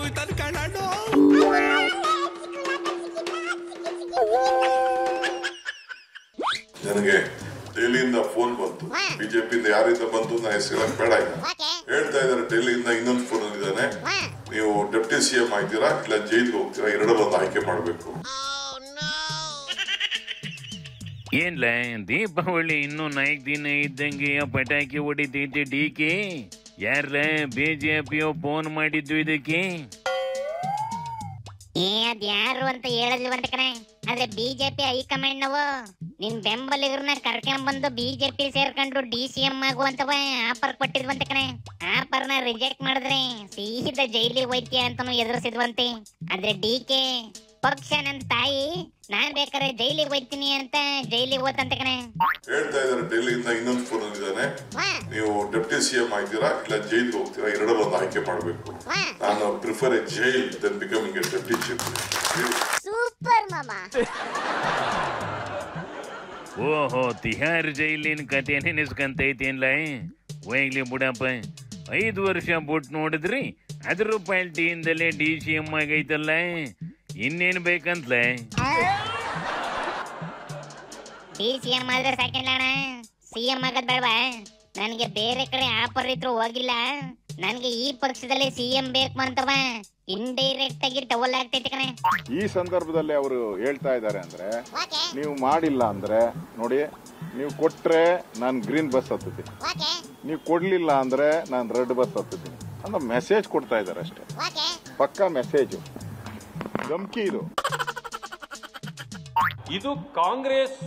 ಆಗೋಯ್ತಾನೆ ಕಣಣ್ಣ. ನನಗೆ ಡೆಲ್ಲಿಯಿಂದ ಫೋನ್ ಬಂತು. ಬಿಜೆಪಿಯಿಂದ ಯಾರಿಂದ ಬಂತು ನಾ ಹೆಸರು ಬೇಡ ಈಗ ಹೇಳ್ತಾ ಇದ್ದಾರೆ. ಡೆಲ್ಲಿಯಿಂದ ಇನ್ನೊಂದು ಫೋನ್ ಇದ್ದಾನೆ, ನೀವು ಡೆಪ್ಟಿ ಸಿಎಂ ಆಗ್ತೀರಾ ಇಲ್ಲ ಜೈಲ್ಗೆ ಹೋಗ್ತೀರಾ, ಎರಡರಲ್ಲೊಂದು ಆಯ್ಕೆ ಮಾಡಬೇಕು. ಏನ್ಲ ದೀಪಾವಳಿ ಇನ್ನೂ 4 ದಿನ ಇದ್ದಂಗೆ ಪಟಾಕಿ ಹೊಡಿತೈತೆ ಡಿಕೆ. ಯಾರ ಬಿಜೆಪಿಯೋ ಫೋನ್ ಮಾಡಿದ್ದು ಇದಕ್ಕೆ? ಅದ್ ಯಾರು ಅಂತ ಹೇಳಲ್ವಂತ ಕಣೆ. ಆದ್ರೆ ಬಿಜೆಪಿ ಹೈಕಮಾಂಡ್ ನಾವು ನಿನ್ ಬೆಂಬಲಿಗರನ್ನ ಕರ್ಕೊಂಡ್ ಬಂದು ಬಿಜೆಪಿ ಸೇರ್ಕೊಂಡು DCM ಆಗುವಂತವ ಆಫರ್ ಕೊಟ್ಟಿದ್ವಂತೆ ಕಣೆ. ಆಫರ್ನ ರಿಜೆಕ್ಟ್ ಮಾಡಿದ್ರೆ ಸೀದಾ ಜೈಲಿಗೆ ಹೋಯ್ತೀಯ ಅಂತಾನು ಎದುರಿಸಿದ್ವಂತೆ. ಆದ್ರೆ ಡಿಕೆ ಪಕ್ಷ ನನ್ ತಾಯಿ, ನಾನ್ ಬೇಕಾದ್ರೆ ಜೈಲಿಗೆ ಹೋಯ್ತೀನಿ ಅಂತ ಜೈಲಿಗೆ ಹೋತಂತೆ ಕಣೆ. ಹೇಳ್ತಾ ಇದ್ದಾರೆ ಡೆಲ್ಲಿಯಿಂದ ಇನ್ನೊಂದು ಫೋನ್ ಇದ್ದಾನೆ, ನೀವು ಡೆಪ್ಟಿ ಸಿಎಂ ಆಗ್ತೀರಾ ಇಲ್ಲ ಜೈಲ್ಗೆ ಹೋಗ್ತೀರಾ, ಎರಡರಲ್ಲೊಂದು ಆಯ್ಕೆ ಮಾಡಬೇಕು. ನಾನು prefer a jail then becoming a deputy chief. Super ಮಾಮಾ. ಓಹೋ, ತಿಹಾರ್ ಜೈಲಿನ ಕತೆ ನೆನೆಸ್ಕಂತೈತೇನ್ಲ. ಹೋಗ್ಲಿ ಬಿಡಪ್ಪ, 5 ವರ್ಷ ಬಿಟ್ಟು ನೋಡಿದ್ರಿ ಅದ್ರ ಪಾರ್ಟಿಯಿಂದಲೇ DCM ಆಗೈತಲ್ಲ, ಇನ್ನೇನ್ ಬೇಕಂತಲೇ? DCM ಆದ್ರೆ ಸಾಕಿಲ್ಲ ಅಣ್ಣ, CM ಆಗದ್ ಬೇಡವಾ? ನನ್ಗೆ ಬೇರೆ ಕಡೆ ಆಫರ್ ಇದ್ರು ಹೋಗಿಲ್ಲ, ನನ್ಗೆ ಈ ಪಕ್ಷದಲ್ಲಿ CM ಬೇಕು ಅಂತವ ಇಂಡೈರೆಕ್ಟ್ ಆಗಿ ಟವಲ್ ಆಗ್ತೈತೆ ಕಣೆ. ಈ ಸಂದರ್ಭದಲ್ಲಿ ಅವರು ಹೇಳ್ತಾ ಇದ್ದಾರೆ ಅಂದ್ರೆ, ನೀವು ಮಾಡಿಲ್ಲ ಅಂದ್ರೆ ನೋಡಿ, ನೀವು ಕೊಟ್ರೆ ನಾನು ಗ್ರೀನ್ ಬಸ್ ಹತ್ತೀನಿ, ನೀವು ಕೊಡ್ಲಿಲ್ಲ ಅಂದ್ರೆ ನಾನು ರೆಡ್ ಬಸ್ ಹತ್ತೀನಿ ಅಂತ ಮೆಸೇಜ್ ಕೊಡ್ತಾ ಇದ್ದಾರೆ ಅಷ್ಟೇ. ಪಕ್ಕಾ ಮೆಸೇಜ್, ಧಮ್ಕಿ ಇದು ಕಾಂಗ್ರೆಸ್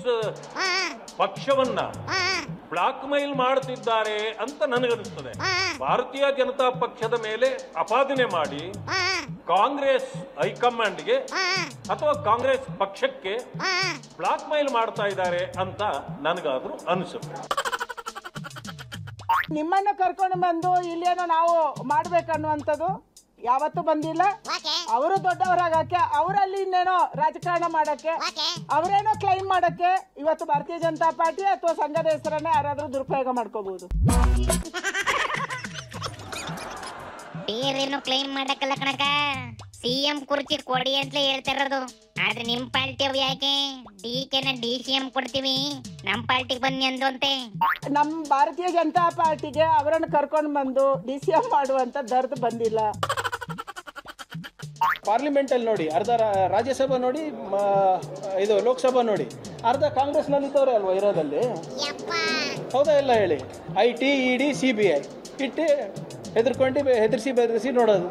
ಪಕ್ಷವನ್ನ ಬ್ಲಾಕ್ ಮೈಲ್ ಮಾಡುತ್ತಿದ್ದಾರೆ ಅಂತ ನನಗನ್ನಿಸ್ತದೆ. ಭಾರತೀಯ ಜನತಾ ಪಕ್ಷದ ಮೇಲೆ ಅಪಾದನೆ ಮಾಡಿ ಕಾಂಗ್ರೆಸ್ ಹೈಕಮಾಂಡ್ಗೆ ಅಥವಾ ಕಾಂಗ್ರೆಸ್ ಪಕ್ಷಕ್ಕೆ ಬ್ಲಾಕ್ ಮೈಲ್ ಮಾಡ್ತಾ ಇದ್ದಾರೆ ಅಂತ ನನಗಾದ್ರೂ ಅನಿಸುತ್ತೆ. ನಿಮ್ಮನ್ನ ಕರ್ಕೊಂಡು ಬಂದು ಇಲ್ಲೇನೋ ನಾವು ಮಾಡ್ಬೇಕನ್ನುವಂಥದ್ದು ಯಾವತ್ತೂ ಬಂದಿಲ್ಲ. ಅವರು ದೊಡ್ಡವರಾಗಕ್ಕೆ, ಅವರಲ್ಲಿ ಇನ್ನೇನೋ ರಾಜಕಾರಣ ಮಾಡಕ್ಕೆ, ಅವರೇನೋ ಕ್ಲೈಮ್ ಮಾಡಕ್ಕೆ ಇವತ್ತು ಭಾರತೀಯ ಜನತಾ ಪಾರ್ಟಿ ಅಥವಾ ಸಂಘದ ಹೆಸರನ್ನ ಯಾರಾದ್ರೂ ದುರುಪಯೋಗ ಮಾಡ್ಕೋಬಹುದು. ಬೇರೇನು ಕ್ಲೈಮ್ ಮಾಡಕ್ಕಲ್ಲ ಕಣಕ, CM ಕುರ್ಚಿ ಕೊಡಿ ಅಂತ ಹೇಳ್ತಾ ಇರೋದು. ಆದ್ರೆ ನಿಮ್ ಪಾರ್ಟಿ ಅವ್ ಯಾಕೆ ಡಿಕೆನ DCM ಕೊಡ್ತೀವಿ ನಮ್ ಪಾರ್ಟಿಗೆ ಬನ್ನಿ ಅಂದ್ರಂತೆ. ನಮ್ ಭಾರತೀಯ ಜನತಾ ಪಾರ್ಟಿಗೆ ಅವರನ್ನು ಕರ್ಕೊಂಡು ಬಂದು DCM ಮಾಡುವಂತ ದರ್ದು ಬಂದಿಲ್ಲ. ಪಾರ್ಲಿಮೆಂಟ್ ಅಲ್ಲಿ ನೋಡಿ, ಅರ್ಧ ರಾಜ್ಯಸಭಾ ನೋಡಿ, ಇದು ಲೋಕಸಭಾ ನೋಡಿ, ಅರ್ಧ ಕಾಂಗ್ರೆಸ್ ನಲ್ಲಿ ಇದ್ದವ್ರೆ ಅಲ್ವಾ ಇರೋದಲ್ಲಿ. ಹೌದಾ ಇಲ್ಲ ಹೇಳಿ? IT ED CBI ಇಟ್ಟು ಹೆದರ್ಸಿ ಬೆದರಿಸಿ ನೋಡೋದು.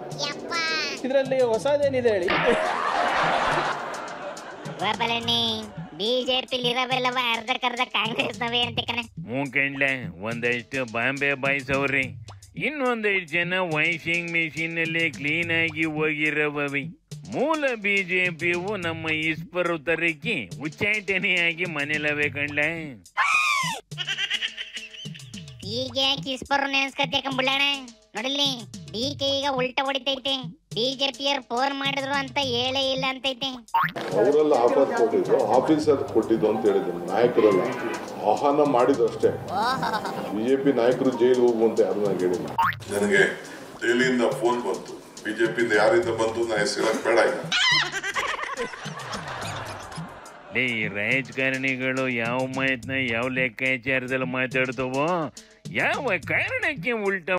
ಇದರಲ್ಲಿ ಹೊಸದೇನಿದೆ ಹೇಳಿ? ಬಿಜೆಪಿ ಇರೋವೆಲ್ಲವ ಅರ್ಧಕ್ಕರ್ಧ ಕಾಂಗ್ರೆಸ್ ನವೇ ಅಂತ ಕಣೆ. ಮೂಕಂಡ್ಲೆ ಒಂದಷ್ಟು ಬಾಂಬೆ ಬಾಯ್ಸವ್ರಿ, ಇನ್ನೊಂದಷ್ಟು ಜನ ವಾಷಿಂಗ್ ಮೆಷಿನ್ ಅಲ್ಲಿ ಕ್ಲೀನ್ ಆಗಿ ಹೋಗಿರವವಿ. ಮೂಲ ಬಿಜೆಪಿಯು ನಮ್ಮ ಇಸ್ಪರು ತರಕ್ಕೆ ಉಚ್ಚಾಟನೆಯಾಗಿ ಮನೆಲವೇ ಕಂಡ್ಲೆ. ಈಗ ಯಾಕೆ ಇಸ್ಪರು ನೆನ್ಸ್ಕತ್ತೇಕಂಬಿಡಣ ನೋಡಿಲ್ಲಿ. ಡಿಕೆ ಈಗ ಉಲ್ಟಾ ಹೊಡಿತೈತೆ, ಬಿಜೆಪಿಯರ್ ಫೋನ್ ಮಾಡಿದ್ರು ಅಂತ ಹೇಳೇ ಇಲ್ಲ ಅಂತೈತೆ. ಅವರೆಲ್ಲ ಆಫರ್ ಕೊಟ್ಟಿದ್ದು, ಆಫೀಸರ್ ಕೊಟ್ಟಿದ್ದು ಅಂತ ಹೇಳಿದ್ರು, ನಾಯಕರೆಲ್ಲ ಆಹ್ವಾನ ಮಾಡಿದ್ರು ಅಷ್ಟೇ. ಬಿಜೆಪಿ ನಾಯಕರು ಜೈಲು ಹೋಗುವಂತ ಯಾರು ನನಗೆ ಹೇಳಿಲ್ಲ. ನನಗೆ ಡೆಲ್ಲಿಯಿಂದ ಫೋನ್ ಬಂತು, ಬಿಜೆಪಿಯಿಂದ ಯಾರಿಂದ ಬಂತು ನಾ ಹೆಸರು ಬೇಡ ಈಗ. ಈ ರಾಜಕಾರಣಿಗಳು ಯಾವ ಮಾತನ್ನ ಯಾವ ಲೆಕ್ಕಾಚಾರದಲ್ಲಿ ಮಾತಾಡ್ತವೋ, ಯಾವ ಕಾರಣಕ್ಕೆ ಉಲ್ಟಾ